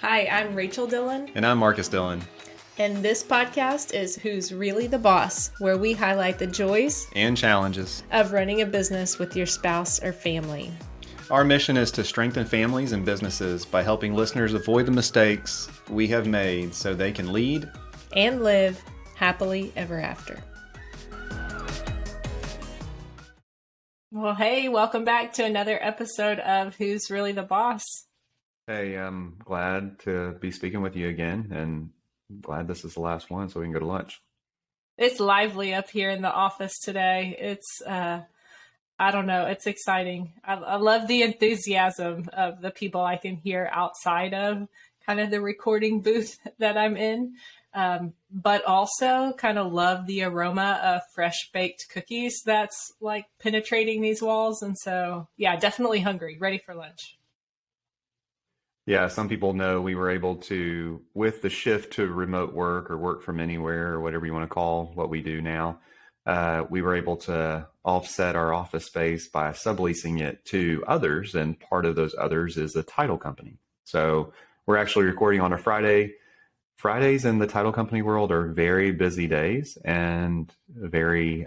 Hi, I'm Rachel Dillon. And I'm Marcus Dillon. And this podcast is Who's Really the Boss, where we highlight the joys and challenges of running a business with your spouse or family. Our mission is to strengthen families and businesses by helping listeners avoid the mistakes we have made so they can lead and live happily ever after. Well, hey, welcome back to another episode of Who's Really the Boss. Hey, I'm glad to be speaking with you again, and I'm glad this is the last one so we can go to lunch. It's lively up here in the office today. It's, I don't know, it's exciting. I love the enthusiasm of the people I can hear outside of kind of the recording booth that I'm in, but also kind of love the aroma of fresh baked cookies that's like penetrating these walls. And so, yeah, definitely hungry, ready for lunch. Yeah, some people know we were able to, with the shift to remote work or work from anywhere or whatever you want to call what we do now, we were able to offset our office space by subleasing it to others. And part of those others is the title company. So we're actually recording on a Friday. Fridays in the title company world are very busy days and very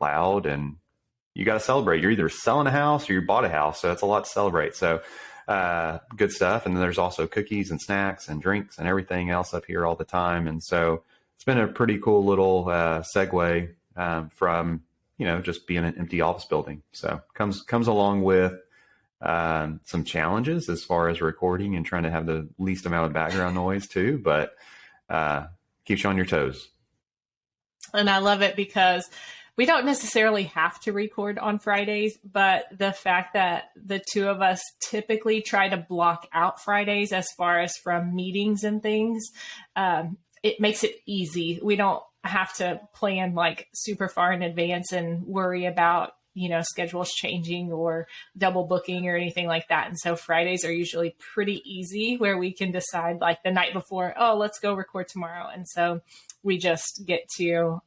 loud, and you got to celebrate. You're either selling a house or you bought a house. So it's a lot to celebrate. So good stuff. And then there's also cookies and snacks and drinks and everything else up here all the time. And so it's been a pretty cool little segue from, just being an empty office building. So comes along with some challenges as far as recording and trying to have the least amount of background noise too, but keeps you on your toes. And I love it because we don't necessarily have to record on Fridays, but the fact that the two of us typically try to block out Fridays as far as from meetings and things, it makes it easy. We don't have to plan like super far in advance and worry about, schedules changing or double booking or anything like that. And so Fridays are usually pretty easy where we can decide like the night before, oh, let's go record tomorrow. And so we just get to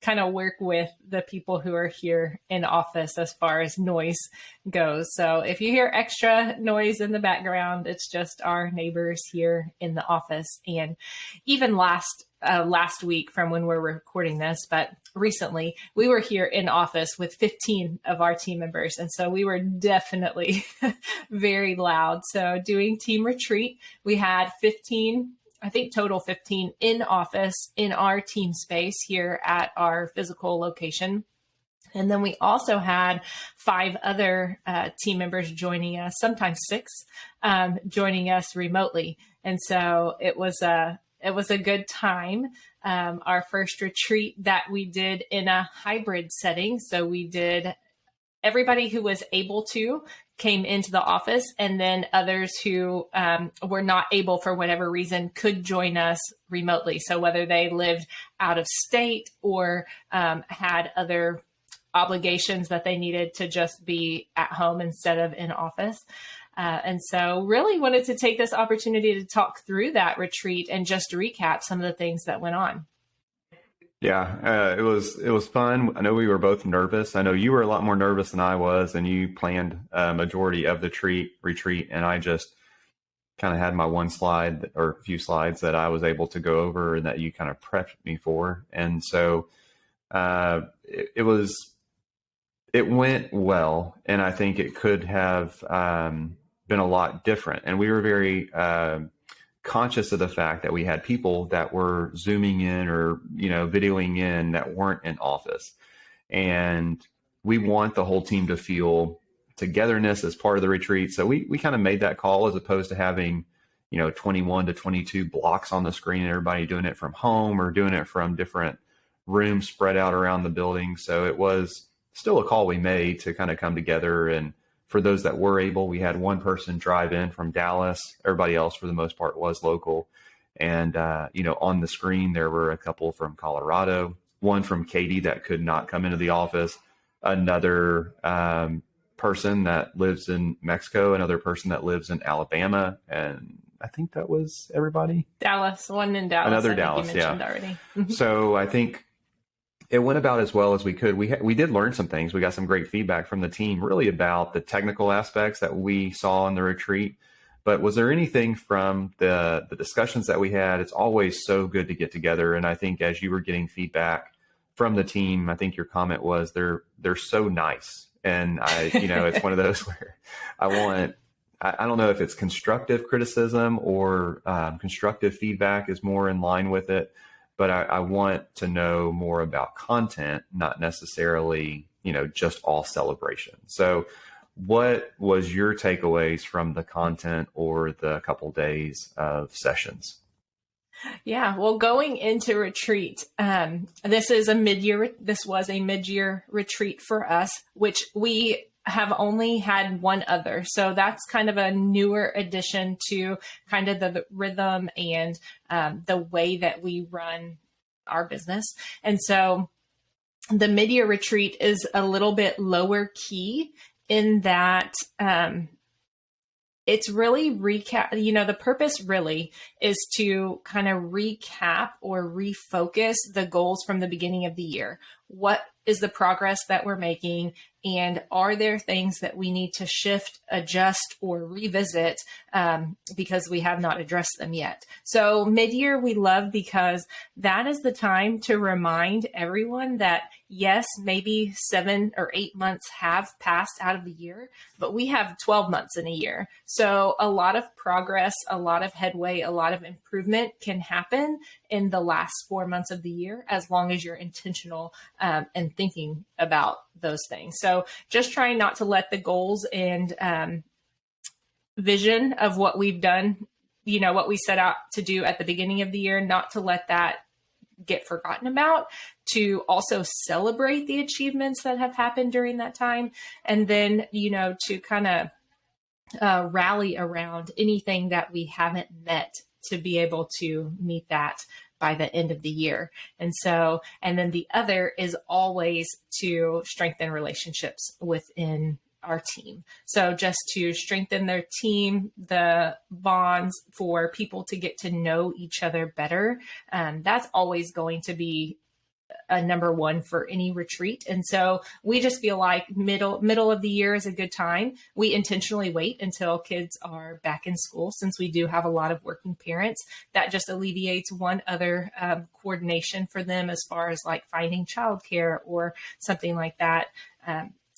kind of work with the people who are here in office as far as noise goes. So if you hear extra noise in the background, it's just our neighbors here in the office. And even last week from when we're recording this, but recently we were here in office with 15 of our team members. And so we were definitely very loud. So doing team retreat, we had 15 total 15 in office in our team space here at our physical location. And then we also had 5 other team members joining us, sometimes 6, joining us remotely. And so it was a good time. Our first retreat that we did in a hybrid setting. So we did everybody who was able to came into the office, and then others who were not able for whatever reason could join us remotely. So whether they lived out of state or had other obligations that they needed to just be at home instead of in office. And so really wanted to take this opportunity to talk through that retreat and just recap some of the things that went on. Yeah, it was fun. I know we were both nervous. I know you were a lot more nervous than I was, and you planned a majority of the retreat, and I just kind of had my one slide or a few slides that I was able to go over and that you kind of prepped me for. And so it went well, and I think it could have been a lot different. And we were very conscious of the fact that we had people that were Zooming in or, videoing in that weren't in office. And we want the whole team to feel togetherness as part of the retreat. So we kind of made that call as opposed to having, 21 to 22 blocks on the screen and everybody doing it from home or doing it from different rooms spread out around the building. So it was still a call we made to kind of come together. And for those that were able, we had one person drive in from Dallas. Everybody else, for the most part, was local. And, on the screen, there were a couple from Colorado, one from Katy that could not come into the office, another person that lives in Mexico, another person that lives in Alabama. And I think that was everybody. Dallas, one in Dallas. Another Dallas, you mentioned already. So I think it went about as well as we could. We did learn some things. We got some great feedback from the team really about the technical aspects that we saw in the retreat. But was there anything from the discussions that we had? It's always so good to get together. And I think as you were getting feedback from the team, I think your comment was they're so nice. And it's one of those where I don't know if it's constructive criticism or constructive feedback is more in line with it, but I want to know more about content, not necessarily, just all celebration. So what was your takeaways from the content or the couple days of sessions? Yeah, well, going into retreat, this was a mid-year retreat for us, which we have only had one other. So that's kind of a newer addition to kind of the rhythm and the way that we run our business. And so the mid-year retreat is a little bit lower key in that it's really recap. The purpose really is to kind of recap or refocus the goals from the beginning of the year. What is the progress that we're making? And are there things that we need to shift, adjust, or revisit because we have not addressed them yet? So mid-year we love because that is the time to remind everyone that yes, maybe 7 or 8 months have passed out of the year, but we have 12 months in a year. So a lot of progress, a lot of headway, a lot of improvement can happen in the last 4 months of the year, as long as you're intentional and thinking about those things. So just trying not to let the goals and vision of what we've done, what we set out to do at the beginning of the year, not to let that get forgotten about, to also celebrate the achievements that have happened during that time. And then, to kind of rally around anything that we haven't met to be able to meet that by the end of the year. And then the other is always to strengthen relationships within our team. So just to strengthen their team, the bonds for people to get to know each other better. That's always going to be a number one for any retreat. And so we just feel like middle of the year is a good time. We intentionally wait until kids are back in school, since we do have a lot of working parents. That just alleviates one other coordination for them as far as like finding childcare or something like that.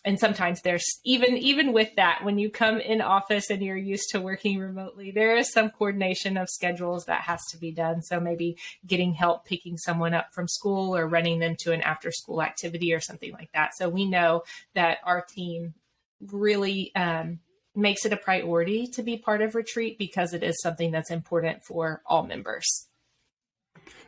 And sometimes there's even with that, when you come in office and you're used to working remotely, there is some coordination of schedules that has to be done. So maybe getting help picking someone up from school or running them to an after school activity or something like that. So we know that our team really makes it a priority to be part of retreat because it is something that's important for all members.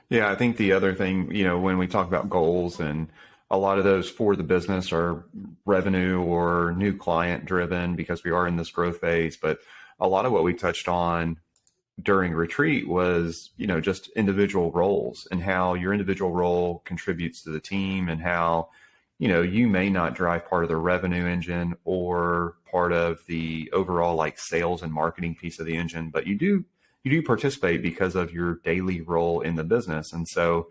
Yeah, I think the other thing, when we talk about goals, and a lot of those for the business are revenue or new client driven because we are in this growth phase. But a lot of what we touched on during retreat was, just individual roles and how your individual role contributes to the team, and how, you may not drive part of the revenue engine or part of the overall like sales and marketing piece of the engine, but you do participate because of your daily role in the business. And so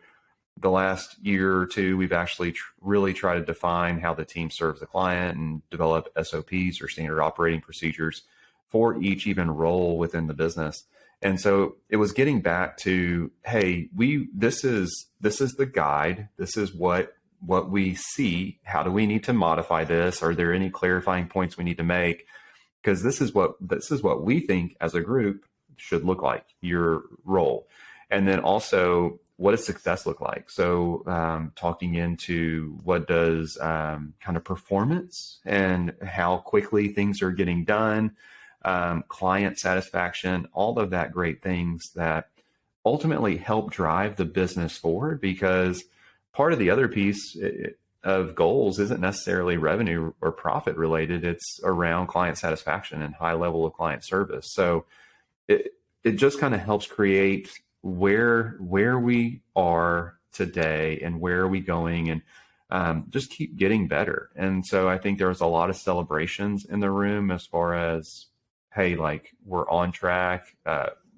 the last year or two, we've actually really tried to define how the team serves the client and develop SOPs or standard operating procedures for each even role within the business. And so it was getting back to, hey, this is the guide. This is what we see. How do we need to modify this? Are there any clarifying points we need to make? Because this is what we think as a group should look like, your role. And then also, what does success look like? So talking into what does kind of performance and how quickly things are getting done, client satisfaction, all of that great things that ultimately help drive the business forward. Because part of the other piece of goals isn't necessarily revenue or profit related. It's around client satisfaction and high level of client service. So it just kind of helps create where we are today and where are we going, and just keep getting better. And so I think there was a lot of celebrations in the room as far as, hey, like, we're on track.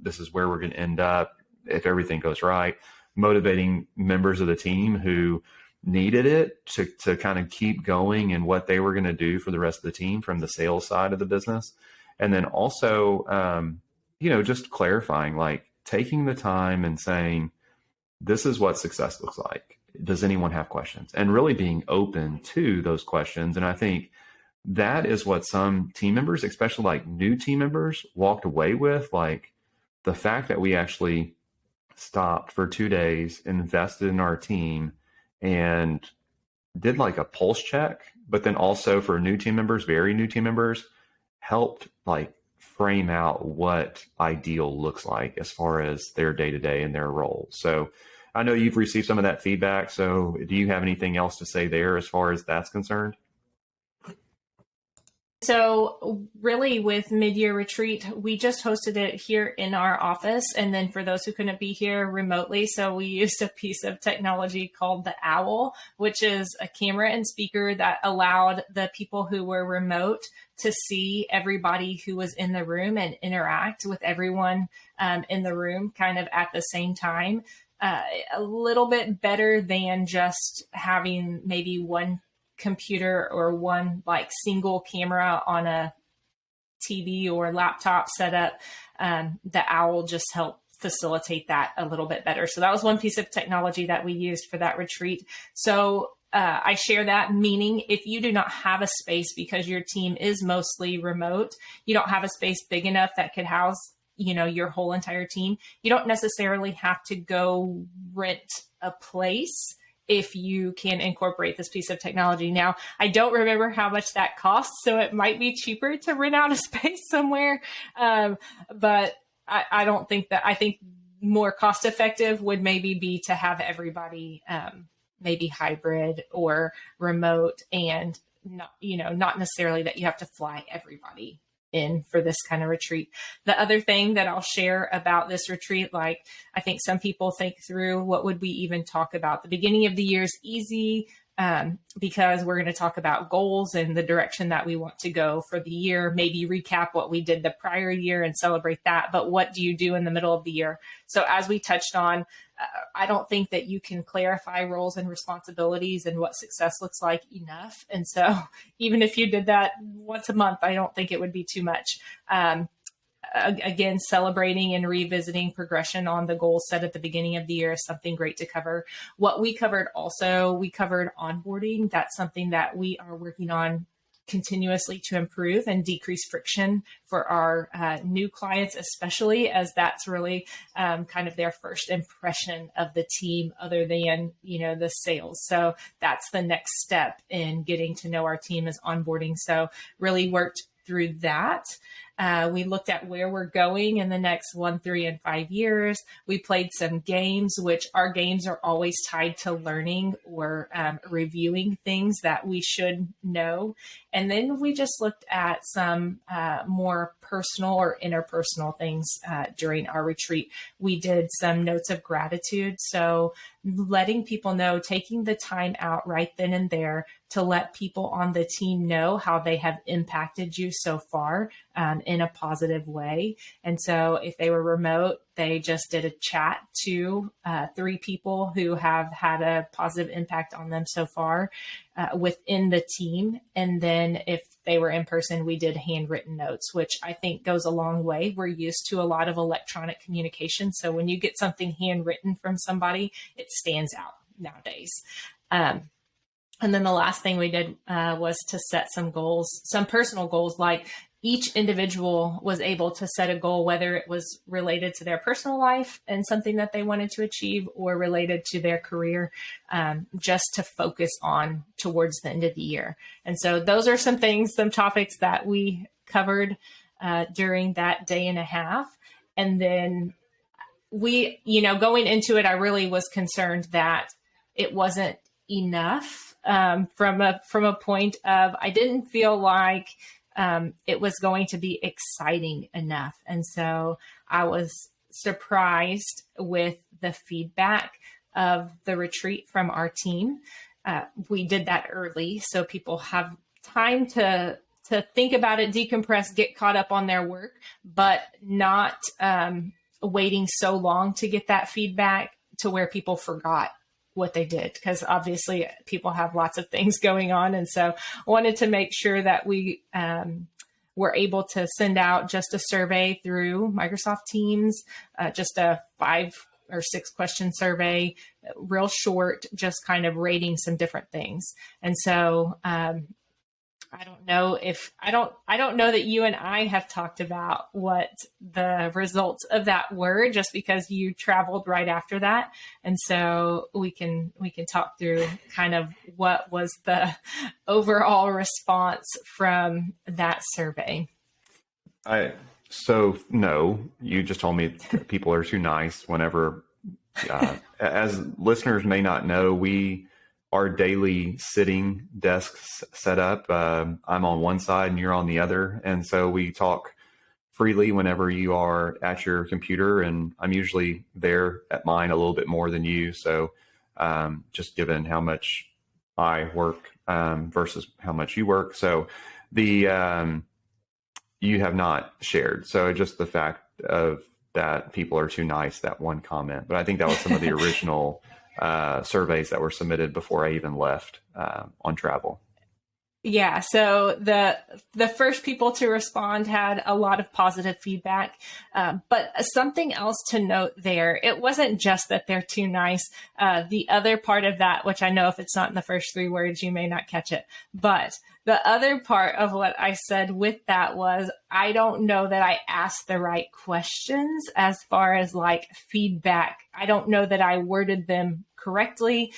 This is where we're going to end up if everything goes right. Motivating members of the team who needed it to kind of keep going and what they were going to do for the rest of the team from the sales side of the business. And then also just clarifying, like taking the time and saying, this is what success looks like. Does anyone have questions? And really being open to those questions. And I think that is what some team members, especially like new team members, walked away with. Like the fact that we actually stopped for 2 days, invested in our team, and did like a pulse check, but then also for new team members, very new team members, helped like frame out what ideal looks like as far as their day to day and their role. So I know you've received some of that feedback. So do you have anything else to say there as far as that's concerned? So really with Midyear Retreat, we just hosted it here in our office. And then for those who couldn't be here remotely, so we used a piece of technology called the Owl, which is a camera and speaker that allowed the people who were remote to see everybody who was in the room and interact with everyone in the room kind of at the same time. A little bit better than just having maybe one computer or one like single camera on a TV or laptop setup. The Owl just helped facilitate that a little bit better. So that was one piece of technology that we used for that retreat. So I share that, meaning if you do not have a space because your team is mostly remote, you don't have a space big enough that could house your whole entire team, you don't necessarily have to go rent a place if you can incorporate this piece of technology. Now, I don't remember how much that costs, so it might be cheaper to rent out a space somewhere. But I don't think that, I think more cost effective would maybe be to have everybody maybe hybrid or remote, and not necessarily that you have to fly everybody in for this kind of retreat. The other thing that I'll share about this retreat, like I think some people think through what would we even talk about. The beginning of the year is easy because we're going to talk about goals and the direction that we want to go for the year, maybe recap what we did the prior year and celebrate that. But what do you do in the middle of the year? So as we touched on, I don't think that you can clarify roles and responsibilities and what success looks like enough. And so even if you did that once a month, I don't think it would be too much. Again, celebrating and revisiting progression on the goals set at the beginning of the year is something great to cover. What we covered also, we covered onboarding. That's something that we are working on continuously to improve and decrease friction for our new clients, especially as that's really kind of their first impression of the team other than, the sales. So that's the next step in getting to know our team is onboarding. So really worked through that. We looked at where we're going in the next 1, 3, and 5 years. We played some games, which our games are always tied to learning or reviewing things that we should know. And then we just looked at some more personal or interpersonal things during our retreat. We did some notes of gratitude. So letting people know, taking the time out right then and there to let people on the team know how they have impacted you so far in a positive way. And so if they were remote, they just did a chat to 3 people who have had a positive impact on them so far within the team. And then if they were in person, we did handwritten notes, which I think goes a long way. We're used to a lot of electronic communication. So when you get something handwritten from somebody, it stands out nowadays. And then the last thing we did was to set some goals, some personal goals, like each individual was able to set a goal, whether it was related to their personal life and something that they wanted to achieve or related to their career, just to focus on towards the end of the year. And so those are some things, some topics that we covered during that day and a half. And then we, going into it, I really was concerned that it wasn't enough from a point of, I didn't feel like it was going to be exciting enough. And so I was surprised with the feedback of the retreat from our team. We did that early so people have time to think about it, decompress, get caught up on their work, but not waiting so long to get that feedback to where people forgot what they did, because obviously people have lots of things going on. And so wanted to make sure that we we're able to send out just a survey through Microsoft Teams, just a 5 or 6 question survey, real short, just kind of rating some different things. And so, I don't know that you and I have talked about what the results of that were, just because you traveled right after that. And so we can talk through kind of what was the overall response from that survey. So no, you just told me that people are too nice whenever, as listeners may not know, our daily sitting desks set up. I'm on one side and you're on the other. And so we talk freely whenever you are at your computer, and I'm usually there at mine a little bit more than you. So just given how much I work versus how much you work. So you have not shared. So just the fact of that people are too nice, that one comment. But I think that was some of the original surveys that were submitted before I even left on travel. Yeah. So the first people to respond had a lot of positive feedback. But something else to note there, it wasn't just that they're too nice. The other part of that, which I know if it's not in the first 3 words, you may not catch it. But the other part of what I said with that was, I don't know that I asked the right questions as far as like feedback. I don't know that I worded them correctly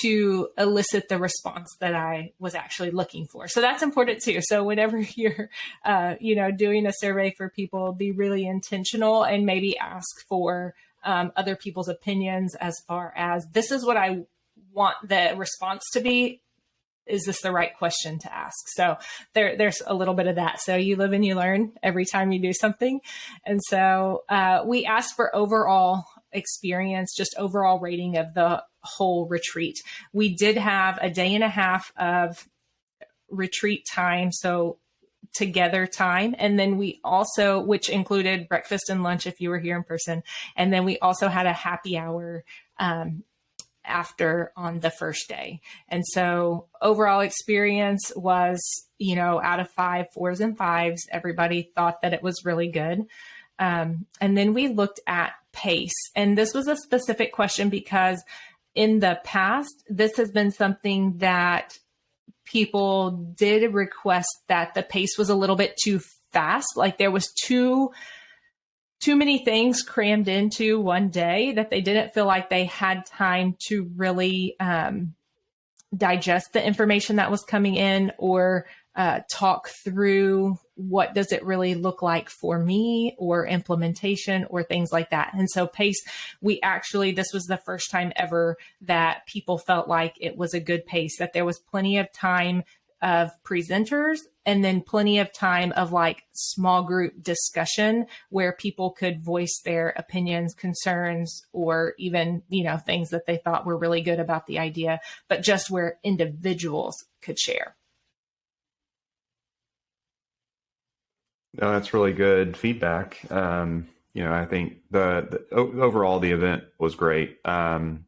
to elicit the response that I was actually looking for. So that's important too. So whenever you're, doing a survey for people, be really intentional and maybe ask for other people's opinions as far as, this is what I want the response to be. Is this the right question to ask? So there's a little bit of that. So you live and you learn every time you do something. And so we asked for overall experience, just overall rating of the whole retreat. We did have a day and a half of retreat time, so together time. And then we also, which included breakfast and lunch if you were here in person. And then we also had a happy hour after on the first day. And so overall experience was, out of 5, 4s and 5s, everybody thought that it was really good. And then we looked at pace. And this was a specific question because in the past, this has been something that people did request, that the pace was a little bit too fast. Like there was too many things crammed into one day, that they didn't feel like they had time to really digest the information that was coming in, or talk through what does it really look like for me, or implementation, or things like that. And so pace, this was the first time ever that people felt like it was a good pace, that there was plenty of time of presenters, and then plenty of time of like small group discussion where people could voice their opinions, concerns, or even, things that they thought were really good about the idea, but just where individuals could share. No, that's really good feedback. I think the overall the event was great. And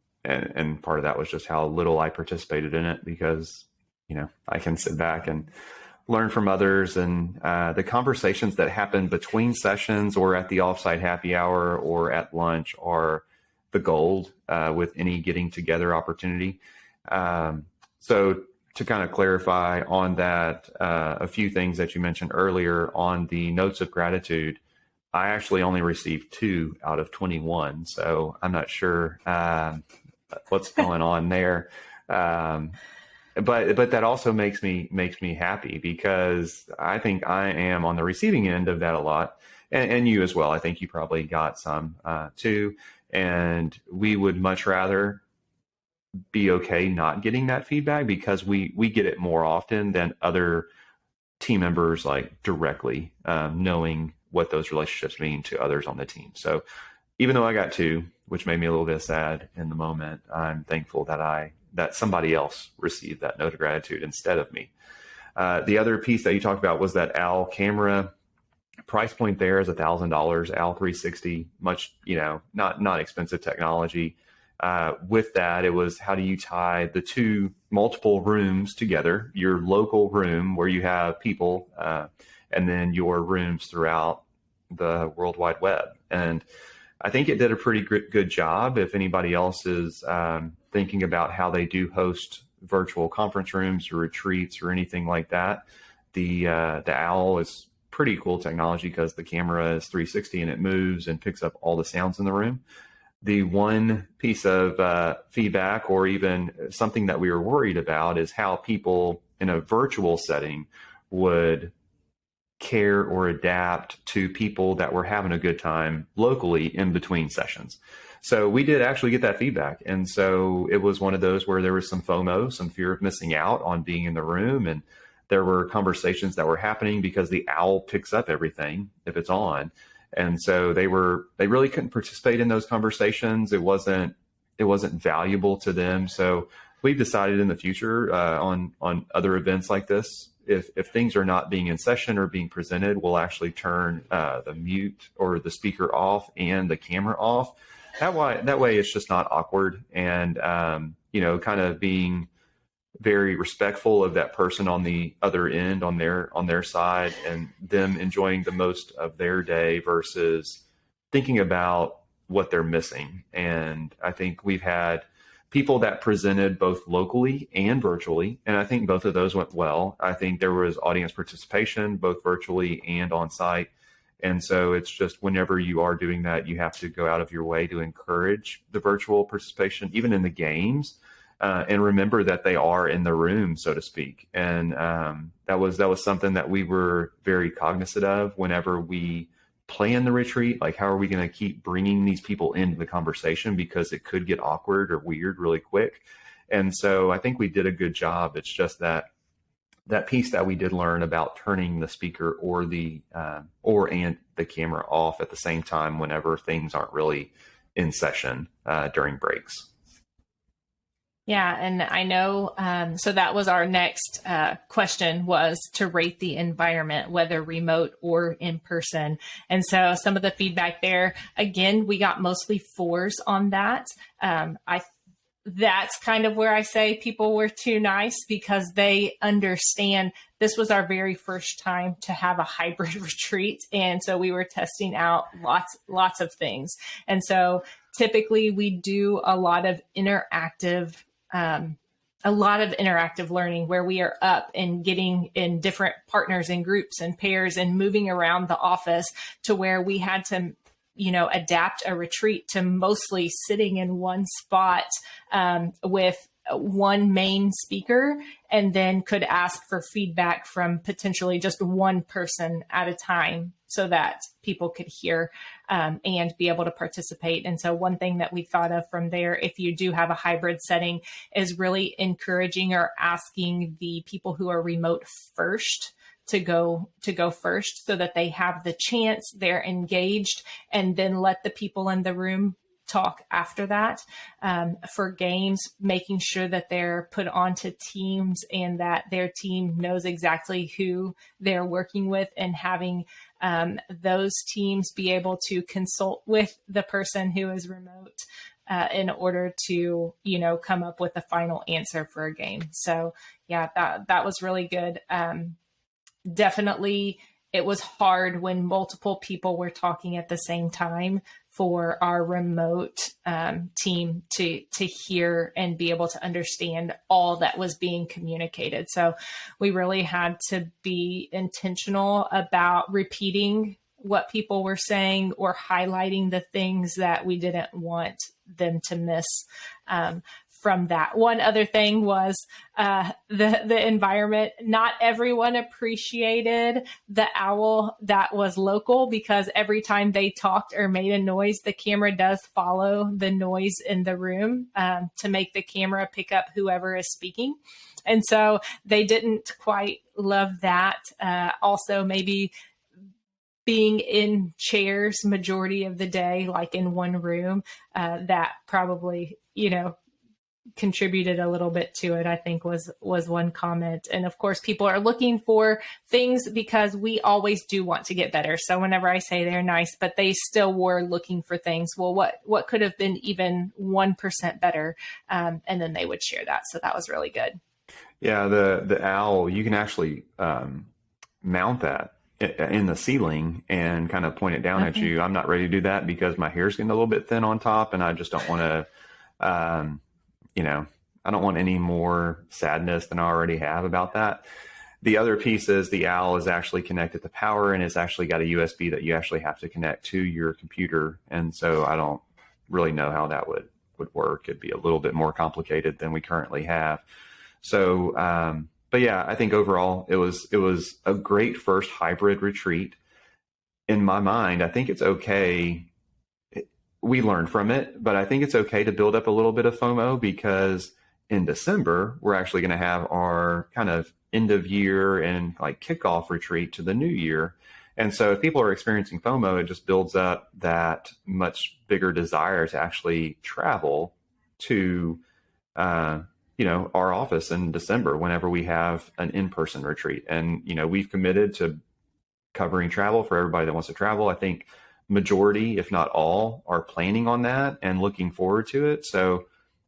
part of that was just how little I participated in it, because, I can sit back and learn from others, and the conversations that happen between sessions or at the offsite happy hour or at lunch are the gold with any getting together opportunity. So to kind of clarify on that, a few things that you mentioned earlier on the notes of gratitude, I actually only received 2 out of 21. So I'm not sure what's going on there. But that also makes me happy, because I think I am on the receiving end of that a lot, and you as well. I think you probably got some too, and we would much rather be okay not getting that feedback, because we get it more often than other team members, like directly knowing what those relationships mean to others on the team. So even though I got 2, which made me a little bit sad in the moment, I'm thankful that somebody else received that note of gratitude instead of me. The other piece that you talked about was that OWL camera. Price point there is $1,000. OWL 360, much, not expensive technology. With that, it was, how do you tie the 2 multiple rooms together, your local room where you have people and then your rooms throughout the World Wide Web. And I think it did a pretty good job. If anybody else is thinking about how they do host virtual conference rooms or retreats or anything like that, the Owl is pretty cool technology because the camera is 360 and it moves and picks up all the sounds in the room. The one piece of feedback, or even something that we were worried about, is how people in a virtual setting would care or adapt to people that were having a good time locally in between sessions. So we did actually get that feedback. And so it was one of those where there was some FOMO, some fear of missing out on being in the room. And there were conversations that were happening because the Owl picks up everything if it's on. And so they really couldn't participate in those conversations. It wasn't valuable to them. So we've decided in the future on other events like this, if things are not being in session or being presented, we'll actually turn the mute or the speaker off and the camera off. That way it's just not awkward, and kind of being very respectful of that person on the other end, on their side, and them enjoying the most of their day versus thinking about what they're missing. And I think we've had people that presented both locally and virtually, and I think both of those went well. I think there was audience participation both virtually and on site. And so it's just, whenever you are doing that, you have to go out of your way to encourage the virtual participation, even in the games. And remember that they are in the room, so to speak. And that was something that we were very cognizant of whenever we plan the retreat. Like, how are we going to keep bringing these people into the conversation, because it could get awkward or weird really quick. And so I think we did a good job. It's just that piece that we did learn about turning the speaker or the camera off at the same time whenever things aren't really in session during breaks. Yeah, and I know, so that was our next question, was to rate the environment, whether remote or in person. And so some of the feedback there, again, we got mostly 4s on that. That's kind of where I say people were too nice, because they understand this was our very first time to have a hybrid retreat. And so we were testing out lots of things. And so typically we do a lot of interactive learning, where we are up and getting in different partners and groups and pairs and moving around the office, to where we had to, adapt a retreat to mostly sitting in one spot with one main speaker, and then could ask for feedback from potentially just one person at a time, so that people could hear and be able to participate. And so one thing that we thought of from there, if you do have a hybrid setting, is really encouraging or asking the people who are remote first to go first, so that they have the chance, they're engaged, and then let the people in the room talk after that. For games, making sure that they're put onto teams and that their team knows exactly who they're working with, and having those teams be able to consult with the person who is remote in order to, come up with a final answer for a game. So yeah, that was really good. Definitely, it was hard when multiple people were talking at the same time for our remote team to hear and be able to understand all that was being communicated. So we really had to be intentional about repeating what people were saying, or highlighting the things that we didn't want them to miss. From that. One other thing was the environment. Not everyone appreciated the Owl that was local, because every time they talked or made a noise, the camera does follow the noise in the room to make the camera pick up whoever is speaking. And so they didn't quite love that. Also, maybe being in chairs majority of the day, like in one room, that probably, contributed a little bit to it, I think was one comment. And of course, people are looking for things, because we always do want to get better. So whenever I say they're nice, but they still were looking for things, well, what could have been even 1% better? And then they would share that. So that was really good. Yeah, the Owl, you can actually mount that in the ceiling and kind of point it down at Okay. you. I'm not ready to do that because my hair's getting a little bit thin on top, and I just don't want to, you know, I don't want any more sadness than I already have about that. The other piece is the owl is actually connected to power, and it's actually got a USB that you actually have to connect to your computer. And so I don't really know how that would work. It'd be a little bit more complicated than we currently have. So, but yeah, I think overall it was a great first hybrid retreat. In my mind, I think it's okay. We learned from it, but I think it's okay to build up a little bit of FOMO, because in December, we're actually going to have our kind of end of year and like kickoff retreat to the new year. And so if people are experiencing FOMO, it just builds up that much bigger desire to actually travel to, our office in December whenever we have an in-person retreat. And, we've committed to covering travel for everybody that wants to travel. I think majority, if not all, are planning on that and looking forward to it. So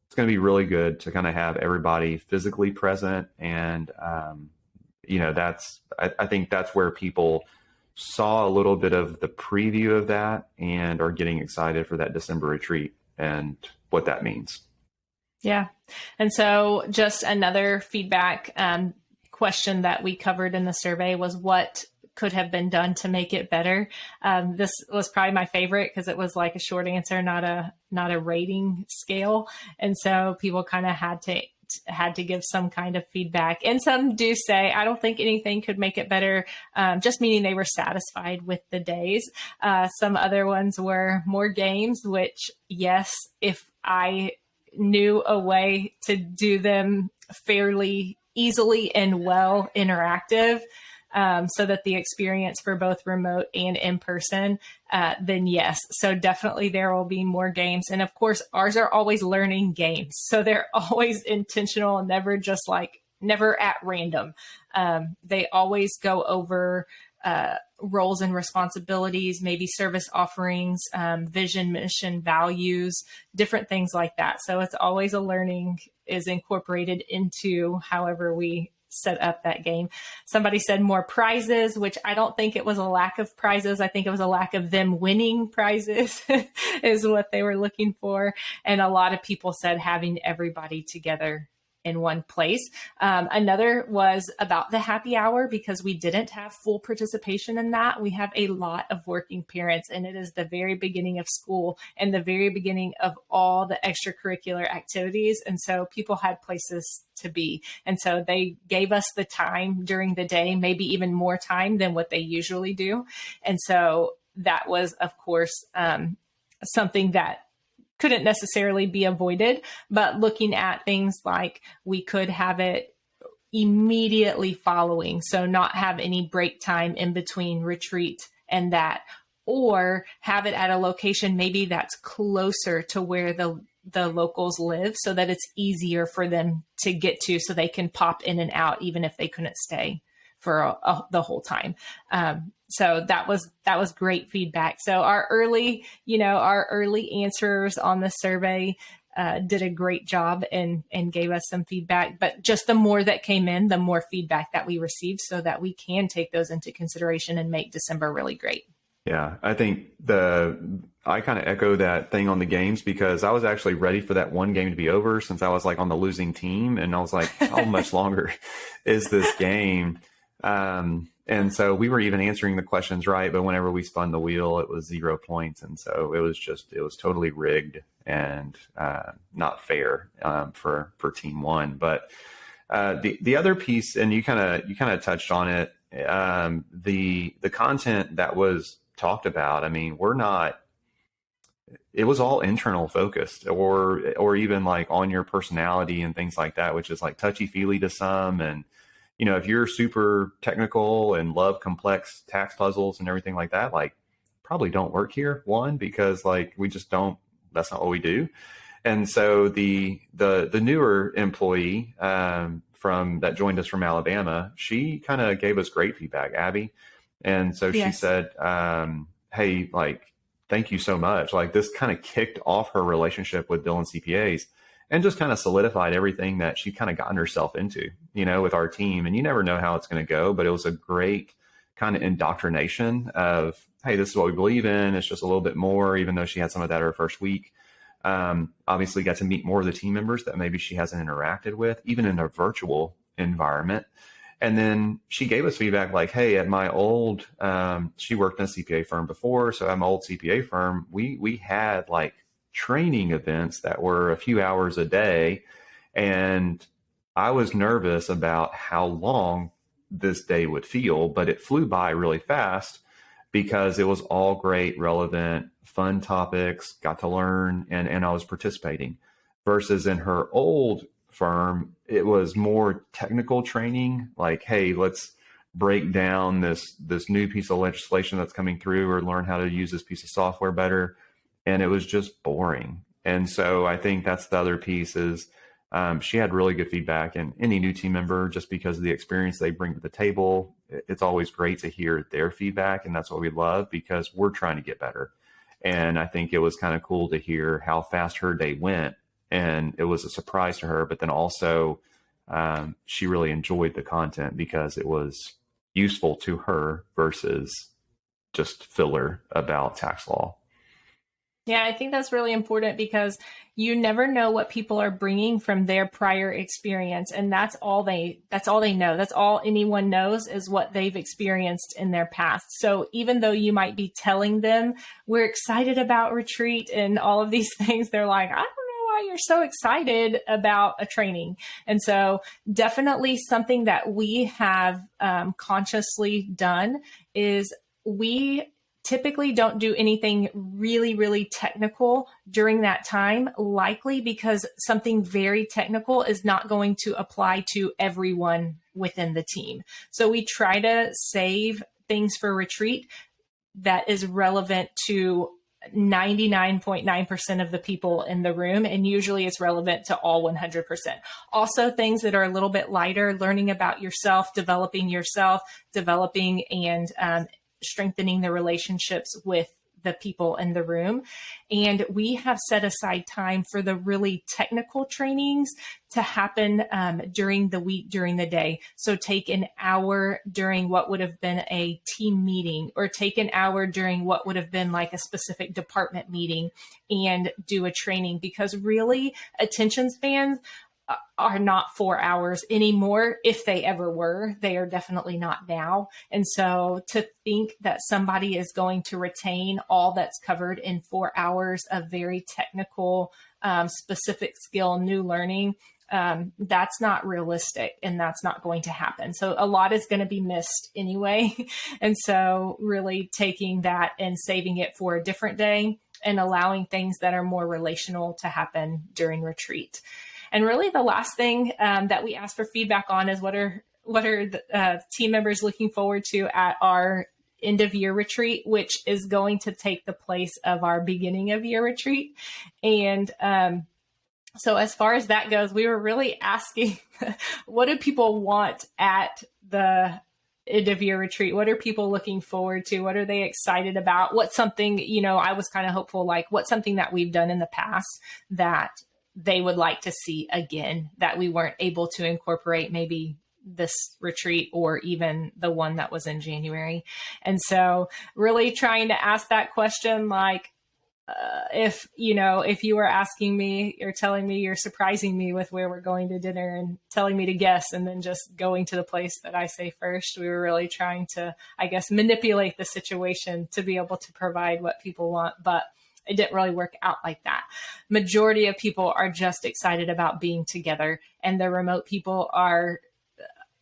it's going to be really good to kind of have everybody physically present. And, I think that's where people saw a little bit of the preview of that and are getting excited for that December retreat and what that means. Yeah. And so just another feedback question that we covered in the survey was what could have been done to make it better. This was probably my favorite because it was like a short answer, not a rating scale. And so people kind of had to give some kind of feedback. And some do say, I don't think anything could make it better, just meaning they were satisfied with the days. Some other ones were more games, which, yes, if I knew a way to do them fairly easily and well interactive, so that the experience for both remote and in person, then yes. So definitely there will be more games. And of course, ours are always learning games. So they're always intentional, never at random. They always go over roles and responsibilities, maybe service offerings, vision, mission, values, different things like that. So it's always a learning is incorporated into however we set up that game. Somebody said more prizes, which I don't think it was a lack of prizes. I think it was a lack of them winning prizes is what they were looking for. And a lot of people said having everybody together in one place. Another was about the happy hour, because we didn't have full participation in that. We have a lot of working parents, and it is the very beginning of school and the very beginning of all the extracurricular activities. And so people had places to be. And so they gave us the time during the day, maybe even more time than what they usually do. And so that was, of course, something that couldn't necessarily be avoided, but looking at things like we could have it immediately following, so not have any break time in between retreat and that, or have it at a location maybe that's closer to where the locals live, so that it's easier for them to get to, so they can pop in and out even if they couldn't stay for the whole time. So that was great feedback. So our early answers on the survey did a great job and gave us some feedback. But just the more that came in, the more feedback that we received, so that we can take those into consideration and make December really great. Yeah, I think I kind of echo that thing on the games, because I was actually ready for that one game to be over, since I was like on the losing team, and I was like, how much longer is this game? And so we were even answering the questions right, but whenever we spun the wheel, it was 0 points. And so it was totally rigged and not fair for team one. But the other piece, and you kind of touched on it, the content that was talked about. I mean, it was all internal focused, or even like on your personality and things like that, which is like touchy feely to some. And if you're super technical and love complex tax puzzles and everything like that, like probably don't work here. One, because like we just don't, that's not what we do. And so the newer employee from that joined us from Alabama, she kind of gave us great feedback, Abby. And so she said, hey, like, thank you so much. Like this kind of kicked off her relationship with Dillon CPAs. And just kind of solidified everything that she kind of gotten herself into, with our team. And you never know how it's going to go, but it was a great kind of indoctrination of, hey, this is what we believe in. It's just a little bit more, even though she had some of that her first week. Obviously got to meet more of the team members that maybe she hasn't interacted with, even in a virtual environment. And then she gave us feedback like, hey, at my old, she worked in a CPA firm before. So at my old CPA firm, we had like training events that were a few hours a day. And I was nervous about how long this day would feel, but it flew by really fast because it was all great, relevant, fun topics, got to learn, and I was participating. Versus in her old firm, it was more technical training, like, hey, let's break down this new piece of legislation that's coming through, or learn how to use this piece of software better. And it was just boring. And so I think that's the other piece is she had really good feedback, and any new team member, just because of the experience they bring to the table, it's always great to hear their feedback. And that's what we love, because we're trying to get better. And I think it was kind of cool to hear how fast her day went. And it was a surprise to her, but then also she really enjoyed the content because it was useful to her versus just filler about tax law. Yeah, I think that's really important because you never know what people are bringing from their prior experience, and that's all they know. That's all anyone knows is what they've experienced in their past. So even though you might be telling them we're excited about retreat and all of these things, they're like, I don't know why you're so excited about a training. And so definitely something that we have consciously done is we typically don't do anything really, really technical during that time, likely because something very technical is not going to apply to everyone within the team. So we try to save things for retreat that is relevant to 99.9% of the people in the room. And usually it's relevant to all 100%. Also things that are a little bit lighter, learning about yourself, developing and strengthening the relationships with the people in the room. And we have set aside time for the really technical trainings to happen during the week, during the day. So take an hour during what would have been a team meeting, or take an hour during what would have been like a specific department meeting and do a training, because really attention spans are not 4 hours anymore. If they ever were, they are definitely not now. And so to think that somebody is going to retain all that's covered in 4 hours of very technical, specific skill, new learning, that's not realistic, and that's not going to happen. So a lot is going to be missed anyway. And so really taking that and saving it for a different day and allowing things that are more relational to happen during retreat. And really the last thing that we ask for feedback on is what are the team members looking forward to at our end of year retreat, which is going to take the place of our beginning of year retreat. And so as far as that goes, we were really asking, what do people want at the end of year retreat? What are people looking forward to? What are they excited about? What's something, I was kind of hopeful, like what's something that we've done in the past that they would like to see again that we weren't able to incorporate maybe this retreat or even the one that was in January. And so really trying to ask that question, like, if you were asking me or telling me, you're surprising me with where we're going to dinner and telling me to guess and then just going to the place that I say first, we were really trying to, I guess, manipulate the situation to be able to provide what people want. But it didn't really work out like that. Majority of people are just excited about being together, and the remote people are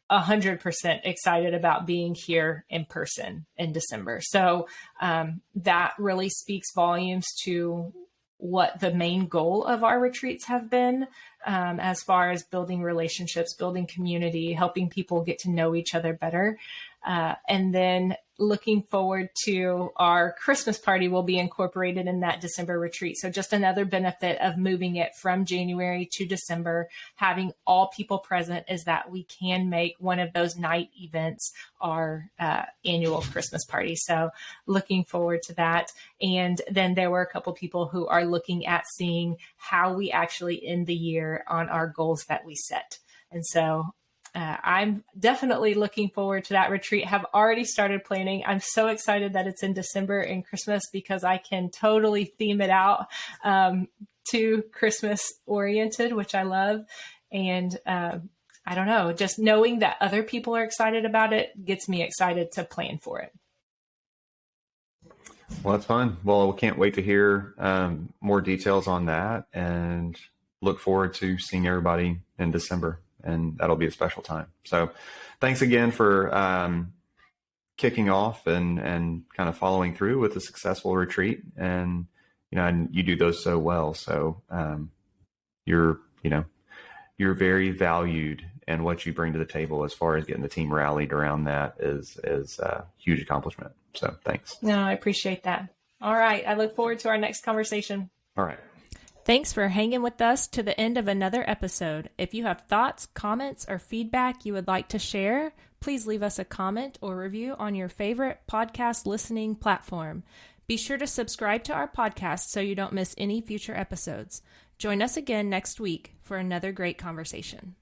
100% excited about being here in person in December. So that really speaks volumes to what the main goal of our retreats have been, as far as building relationships, building community, helping people get to know each other better. And then looking forward to our Christmas party will be incorporated in that December retreat. So just another benefit of moving it from January to December, having all people present, is that we can make one of those night events our annual Christmas party. So looking forward to that. And then there were a couple people who are looking at seeing how we actually end the year on our goals that we set. And so I'm definitely looking forward to that retreat. Have already started planning. I'm so excited that it's in December and Christmas because I can totally theme it out to Christmas oriented, which I love. And I don't know, just knowing that other people are excited about it gets me excited to plan for it. Well, that's fun. Well, we can't wait to hear more details on that, and look forward to seeing everybody in December, and that'll be a special time. So thanks again for kicking off and kind of following through with a successful retreat. And, and you do those so well. So you're very valued, and what you bring to the table as far as getting the team rallied around that is a huge accomplishment. So thanks. No, I appreciate that. All right. I look forward to our next conversation. All right. Thanks for hanging with us to the end of another episode. If you have thoughts, comments, or feedback you would like to share, please leave us a comment or review on your favorite podcast listening platform. Be sure to subscribe to our podcast so you don't miss any future episodes. Join us again next week for another great conversation.